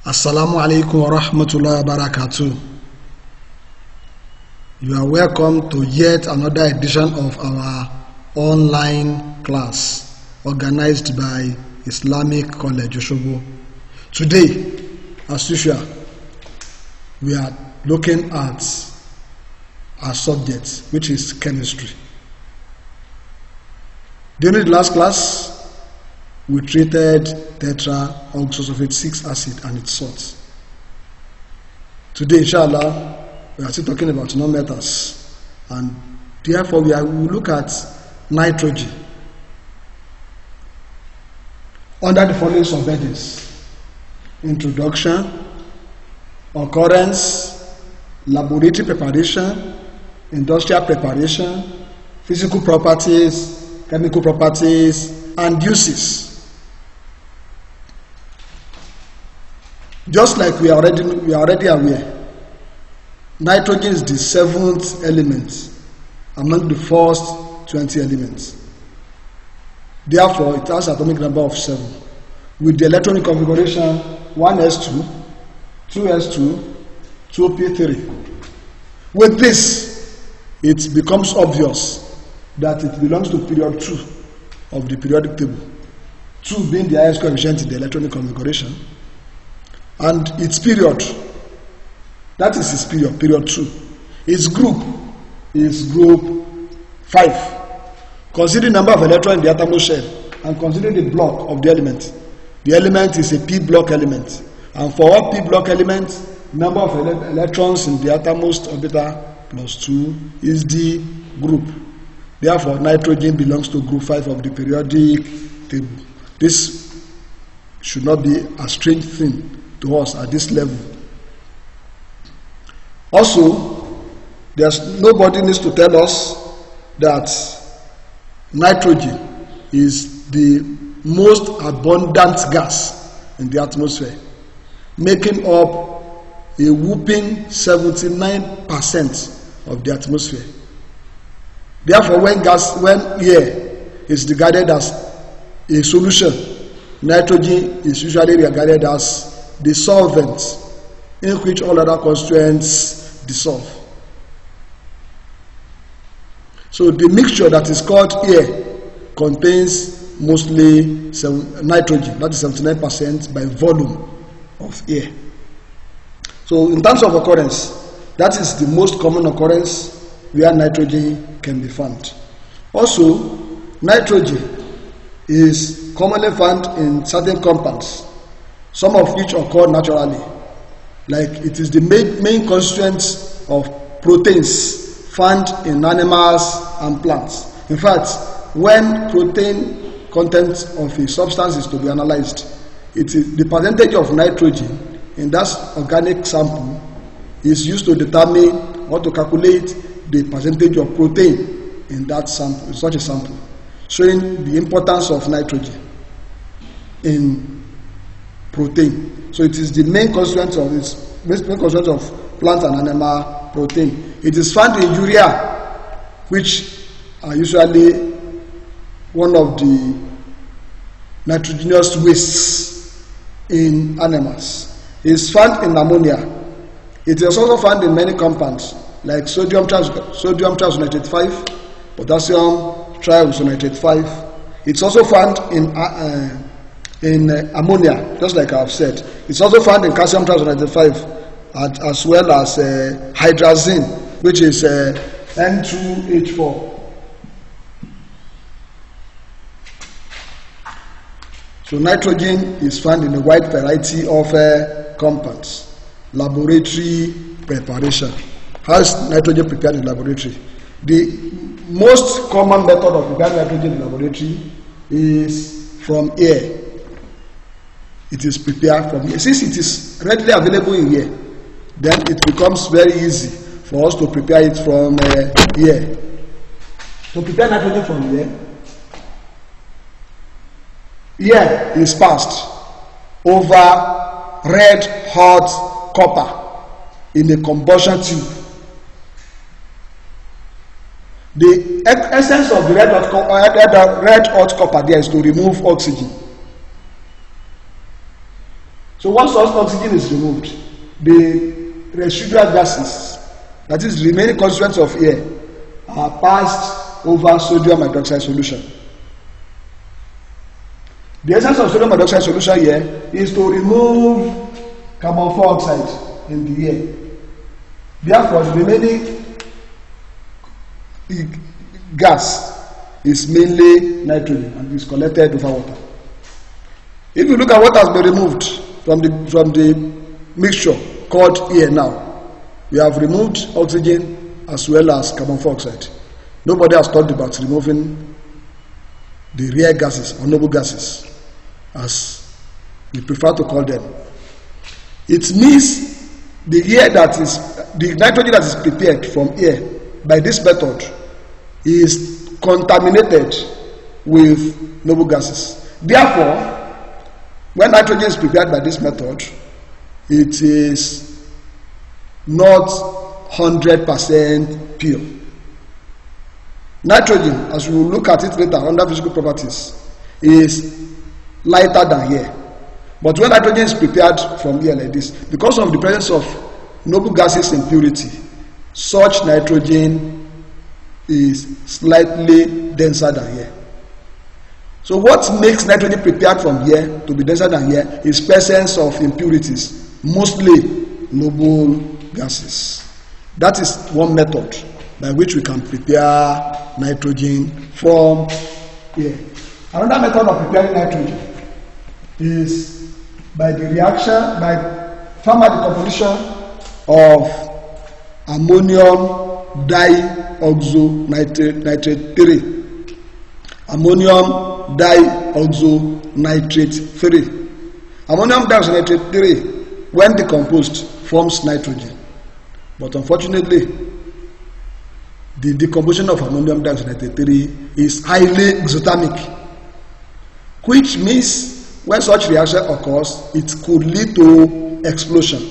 Assalamu alaikum wa rahmatullahi wa barakatuh. You are welcome to yet another edition of our online class organized by Islamic College Osogbo. Today, as usual, we are looking at our subject, which is chemistry. During the last class, we treated tetraoxosulfate 6 acid and its salts. Today, inshallah, we are still talking about nonmetals, and therefore we will look at nitrogen under the following subheadings: introduction, occurrence, laboratory preparation, industrial preparation, physical properties, chemical properties, and uses. Just like we are already aware, nitrogen is the seventh element among the first 20 elements. Therefore, it has an atomic number of 7, with the electronic configuration 1s2, 2s2, 2p3. With this, it becomes obvious that it belongs to period 2 of the periodic table, 2 being the highest coefficient in the electronic configuration, and its period, that is its period 2. Its group is group 5. Considering the number of electrons in the outermost shell and considering the block of the element is a p block element, and for all p block elements, number of electrons in the outermost orbital plus 2 is the group. Therefore, nitrogen belongs to group 5 of the periodic table. This should not be a strange thing to us at this level. Also, nobody needs to tell us that nitrogen is the most abundant gas in the atmosphere, making up a whopping 79% of the atmosphere. Therefore, when air is regarded as a solution, nitrogen is usually regarded as the solvent in which all other constituents dissolve. So the mixture that is called air contains mostly nitrogen, that is 79% by volume of air. So in terms of occurrence, that is the most common occurrence where nitrogen can be found. Also, nitrogen is commonly found in certain compounds, some of which occur naturally, like it is the main constituent of proteins found in animals and plants. In fact, when protein content of a substance is to be analyzed, it is the percentage of nitrogen in that organic sample is used to determine or to calculate the percentage of protein in that sample, in such a sample, showing the importance of nitrogen in protein. So it is the main constituent of plant and animal protein. It is found in urea, which are usually one of the nitrogenous wastes in animals. It is found in ammonia. It is also found in many compounds like sodium triisonitrate 5, potassium triisonitrate 5. It's also found in ammonia, just like I've said. It's also found in calcium triisonitrate 5, as well as hydrazine, which is N2H4. So nitrogen is found in a wide variety of compounds. Laboratory preparation. How is nitrogen prepared in laboratory? The most common method of preparing nitrogen in laboratory is from air. It is prepared from air. Since it is readily available in air, then it becomes very easy for us to prepare it from air. To prepare nitrogen from air is passed over red hot copper in a combustion tube. The essence of the red hot copper there is to remove oxygen. So once oxygen is removed, the residual gases, that is the remaining constituents of air, are passed over sodium hydroxide solution. The essence of sodium hydroxide solution here is to remove carbon dioxide in the air. Therefore, the remaining gas is mainly nitrogen and is collected over water. If you look at what has been removed from the mixture called air now, we have removed oxygen as well as carbon dioxide. Nobody has talked about removing the rare gases or noble gases, as we prefer to call them. It means the nitrogen that is prepared from air by this method is contaminated with noble gases. Therefore, when nitrogen is prepared by this method, it is not 100% pure. Nitrogen, as we will look at it later under physical properties, is lighter than air. But when nitrogen is prepared from air like this, because of the presence of noble gases impurity, such nitrogen is slightly denser than air. So what makes nitrogen prepared from air to be denser than air is presence of impurities, mostly noble gases. That is one method by which we can prepare nitrogen from air. Another method of preparing nitrogen is by the reaction, by thermal decomposition of ammonium dioxonitrate 3. Ammonium dioxonitrate 3. Ammonium dioxonitrate 3, when decomposed, forms nitrogen. But unfortunately, the decomposition of ammonium dioxonitrate 3 is highly exothermic, which means when such reaction occurs, it could lead to explosion.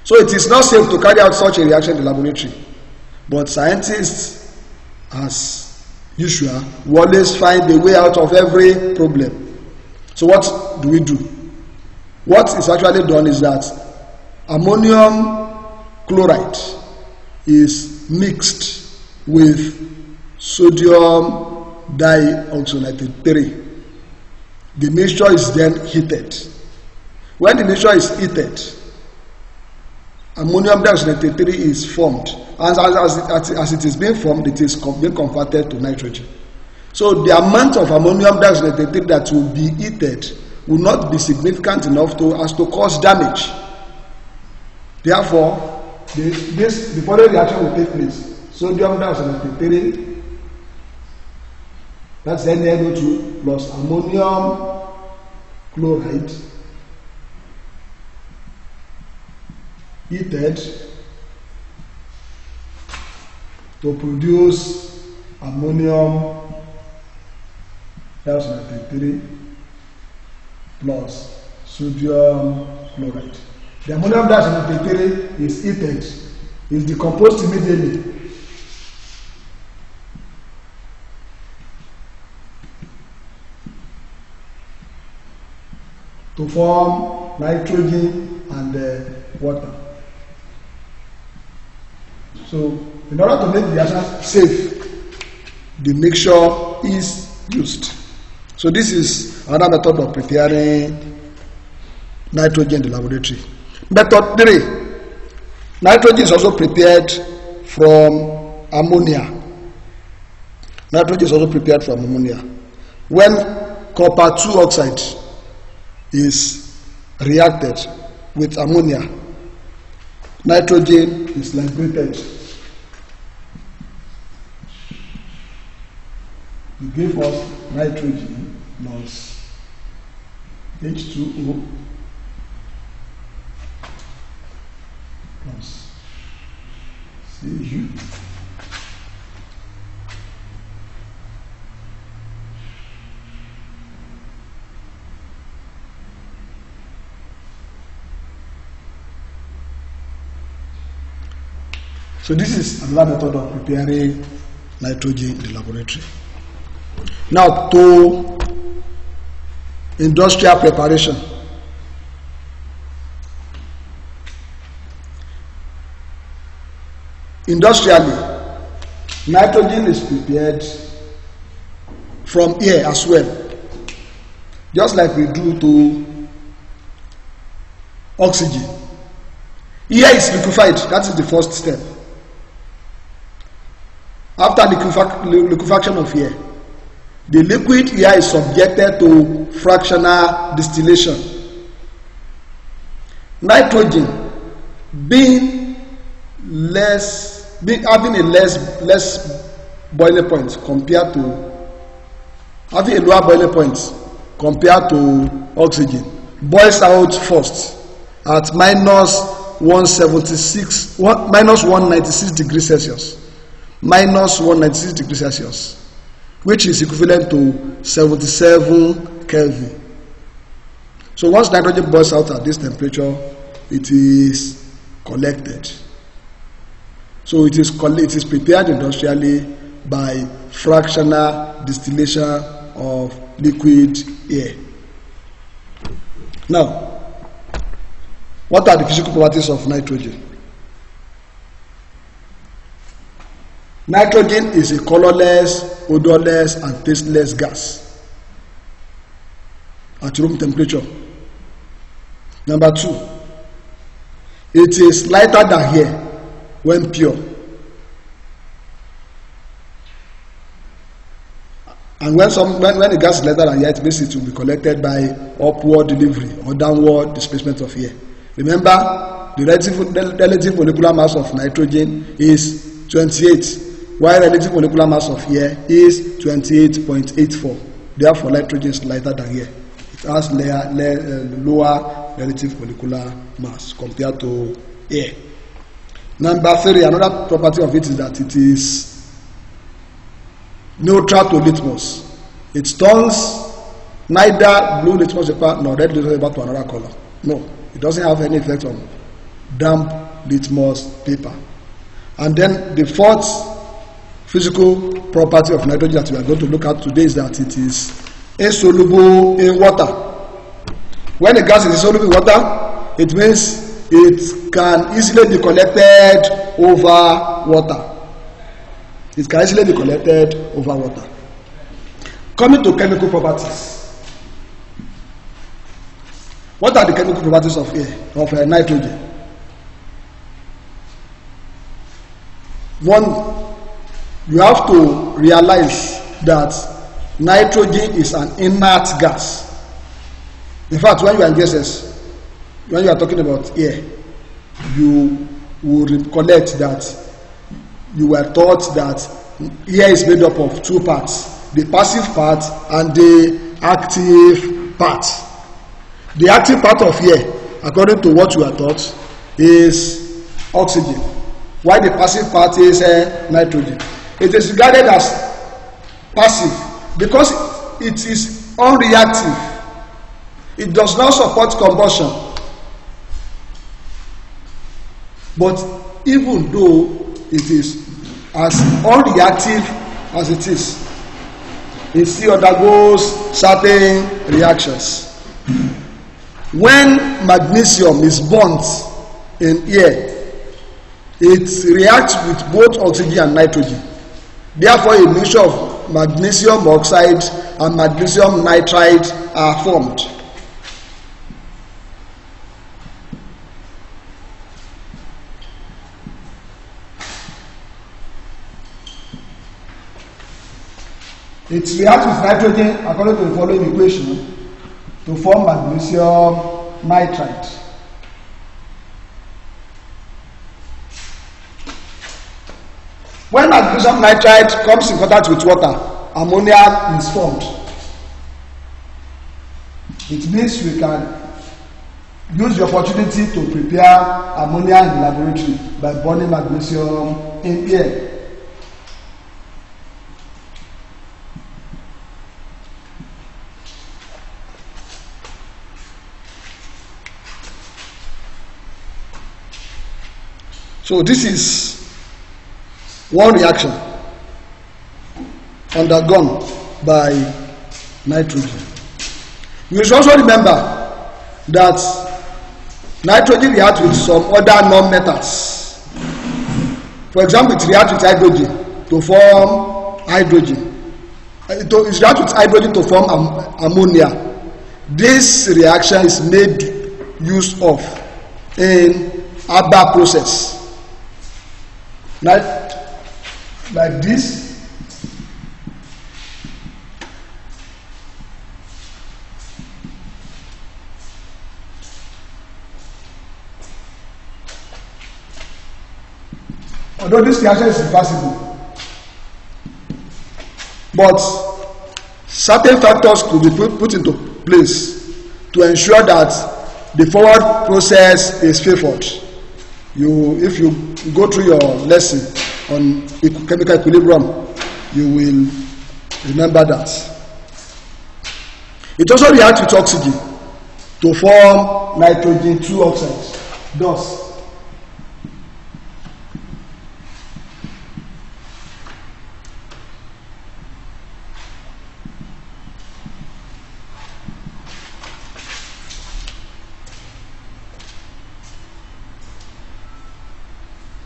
So it is not safe to carry out such a reaction in the laboratory. But scientists, as usual, will always find a way out of every problem. So what do we do? What is actually done is that ammonium chloride is mixed with sodium dioxonitrate 3. The mixture is then heated. When the mixture is heated, ammonium dioxonitrate 3 is formed. And as it is being formed, it is being converted to nitrogen. So the amount of ammonium dioxonitrate 3 that will be heated will not be significant enough as to cause damage. Therefore, the following reaction will take place. Sodium dioxonitrate 3, that's NaNO2, plus ammonium chloride heated to produce ammonium dioxonitrate 3 plus sodium chloride. The ammonium dioxonitrate 3 is heated, is decomposed immediately. To form nitrogen and water. So, in order to make the reaction safe, the mixture is used. So, this is another method of preparing nitrogen in the laboratory. Method 3. Nitrogen is also prepared from ammonia. Nitrogen is also prepared from ammonia. When copper 2 oxide is reacted with ammonia, nitrogen is liberated. It gives us nitrogen plus H2O plus Cu. So this is another method of preparing nitrogen in the laboratory. Now to industrial preparation. Industrially, nitrogen is prepared from air as well, just like we do to oxygen. Air is liquefied, that is the first step. After liquefaction of air, the liquid air is subjected to fractional distillation. Nitrogen having a less boiling point compared to having a lower boiling point compared to oxygen, boils out first at minus 196 degrees Celsius, minus 196 degrees Celsius, which is equivalent to 77 Kelvin. So once nitrogen boils out at this temperature, it is collected. So it is prepared industrially by fractional distillation of liquid air. Now, what are the physical properties of nitrogen? Nitrogen is a colorless, odorless, and tasteless gas at room temperature. Number 2, it is lighter than air when pure. And when the gas is lighter than air, it means it will be collected by upward delivery or downward displacement of air. Remember, the relative molecular mass of nitrogen is 28, while relative molecular mass of air is 28.84. Therefore, nitrogen is lighter than air. It has lower relative molecular mass compared to air. Number 3, another property of it is that it is neutral to litmus. It turns neither blue litmus paper nor red litmus paper to another color. No, it doesn't have any effect on damp litmus paper. And then the 4th physical property of nitrogen that we are going to look at today is that it is insoluble in water. When a gas is insoluble in water, it means it can easily be collected over water. It can easily be collected over water. Coming to chemical properties. What are the chemical properties of nitrogen? 1, you have to realize that nitrogen is an inert gas. In fact, when you are in gases, when you are talking about air, you will recollect that you were taught that air is made up of 2 parts, the passive part and the active part. The active part of air, according to what you are taught, is oxygen, while the passive part is nitrogen. It is regarded as passive because it is unreactive. It does not support combustion. But even though it is as unreactive as it is, it still undergoes certain reactions. When magnesium is burnt in air, it reacts with both oxygen and nitrogen. Therefore, a mixture of magnesium oxide and magnesium nitride are formed. It reacts with nitrogen according to the following equation to form magnesium nitride. When magnesium nitride comes in contact with water, ammonia is formed. It means we can use the opportunity to prepare ammonia in the laboratory by burning magnesium in air. So this is one reaction undergone by nitrogen. You should also remember that nitrogen reacts with some other non-metals For example, it reacts with hydrogen to form hydrogen. It reacts with hydrogen to form ammonia. This reaction is made use of in Haber process. Like this. Although this reaction is reversible, but certain factors could be put into place to ensure that the forward process is favored. If you go through your lesson on chemical equilibrium, you will remember that. It also reacts with oxygen to form nitrogen 2 oxides, thus.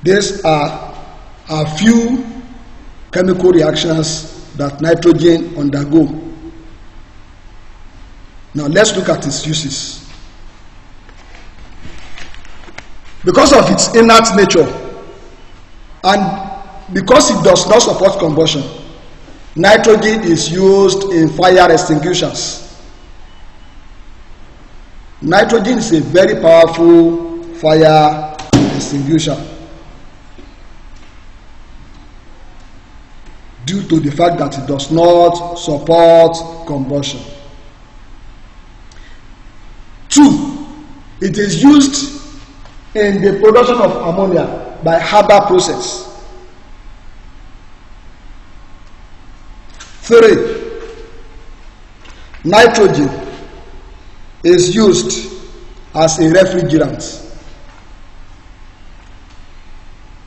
These are a few chemical reactions that nitrogen undergo. Now let's look at its uses. Because of its inert nature and because it does not support combustion, nitrogen is used in fire extinguishers. Nitrogen is a very powerful fire extinguisher due to the fact that it does not support combustion. 2, it is used in the production of ammonia by Haber process. 3, nitrogen is used as a refrigerant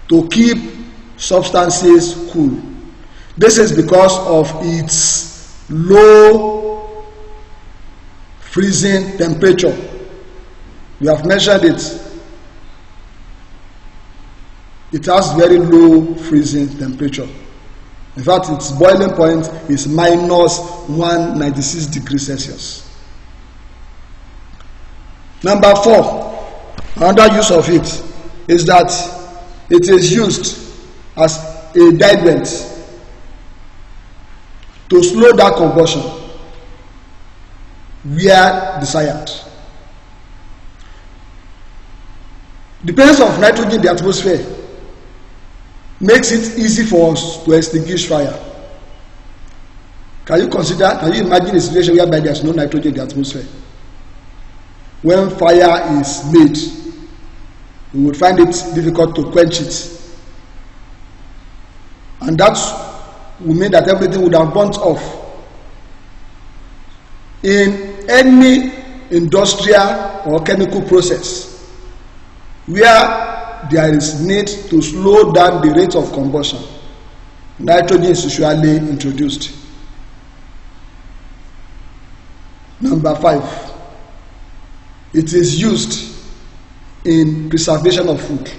to keep substances cool. This is because of its low freezing temperature. We have measured it. It has very low freezing temperature. In fact, its boiling point is minus 196 degrees Celsius. Number 4, another use of it is that it is used as a diluent to slow down combustion where desired. The presence of nitrogen in the atmosphere makes it easy for us to extinguish fire. Can you imagine a situation whereby there is no nitrogen in the atmosphere? When fire is made, we would find it difficult to quench it. And that would mean that everything would have burnt off. In any industrial or chemical process where there is need to slow down the rate of combustion, nitrogen is usually introduced. Number 5, it is used in preservation of food,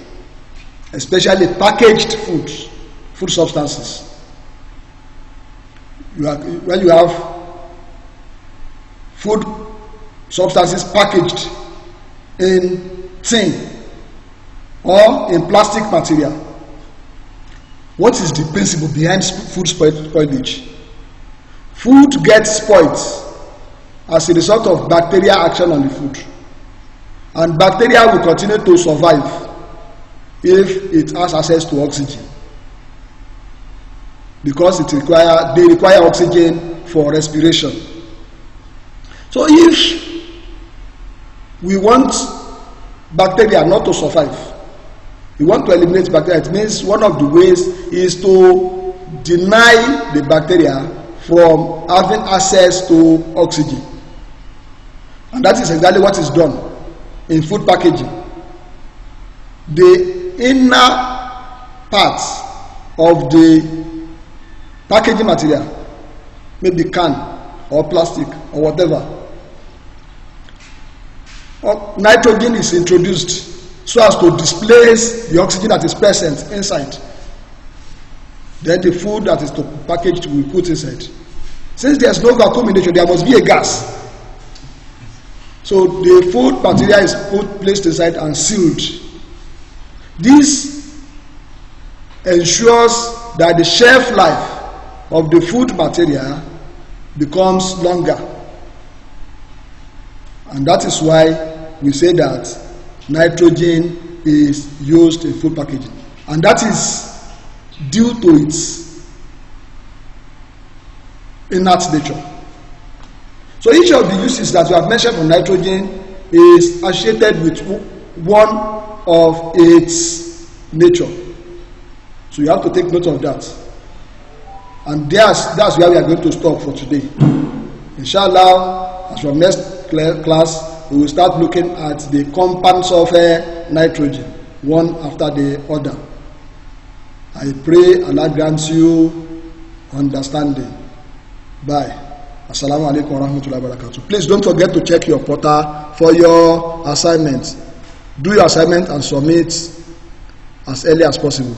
especially packaged food substances. When you have food substances packaged in tin or in plastic material, what is the principle behind food spoilage? Food gets spoiled as a result of bacterial action on the food, and bacteria will continue to survive if it has access to oxygen, because they require oxygen for respiration. So if we want bacteria not to survive, we want to eliminate bacteria, it means one of the ways is to deny the bacteria from having access to oxygen. And that is exactly what is done in food packaging. The inner part of the packaging material, maybe can or plastic or whatever, nitrogen is introduced so as to displace the oxygen that is present inside. Then the food that is to packaged will be put inside. Since there is no vacuum in nature, there must be a gas. So the food material is placed inside and sealed. This ensures that the shelf life of the food material becomes longer. And that is why we say that nitrogen is used in food packaging. And that is due to its inert nature. So each of the uses that we have mentioned for nitrogen is associated with one of its nature. So you have to take note of that. And that's where we are going to stop for today. Inshallah, as from next class, we will start looking at the compounds of nitrogen, one after the other. I pray Allah grants you understanding. Bye. Assalamu alaikum wa rahmatullahi wa barakatuh. Please don't forget to check your portal for your assignment. Do your assignment and submit as early as possible.